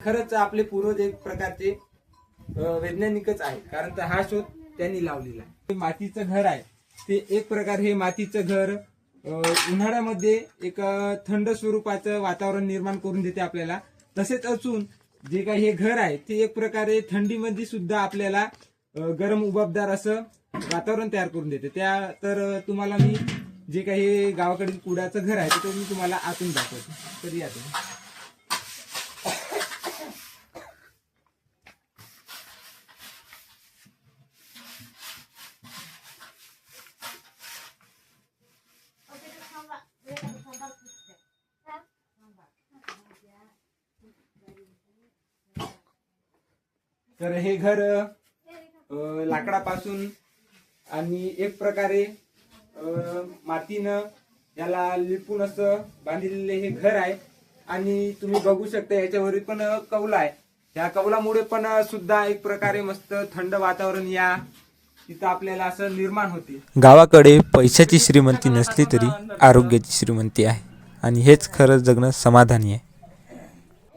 खरंच आपले पूर्वज एक प्रकारचे वैज्ञानिकच आहे, कारण तर हा शोध त्यांनी लावलेला आहे. मातीचं घर आहे ते एक प्रकार, हे मातीचं घर उन्हाळ्यामध्ये एक थंड स्वरूपाचं वातावरण निर्माण करून देते आपल्याला. तसेच असून जे काही हे घर आहे ते एक प्रकारे थंडीमध्ये सुद्धा आपल्याला गरम उबदार असं वातावरण तयार करून देते. त्या तर तुम्हाला मी जे काही गावाकडील कुडाचं घर आहे ते मी तुम्हाला आतून दाखवतो. तर या तुम्ही. तर हे घर लाकडापासून आणि एक प्रकारे मातीनं याला लिपून असं बांधलेले हे घर आहे. आणि तुम्ही बघू शकता याच्यावर पण कौला आहे. या कौलामुळे पण सुद्धा एक प्रकारे मस्त थंड वातावरण या तिथं आपल्याला असं निर्माण होते. गावाकडे पैशाची श्रीमंती नसली तरी आरोग्याची श्रीमंती आहे आणि हेच खरं जगणं समाधानी आहे.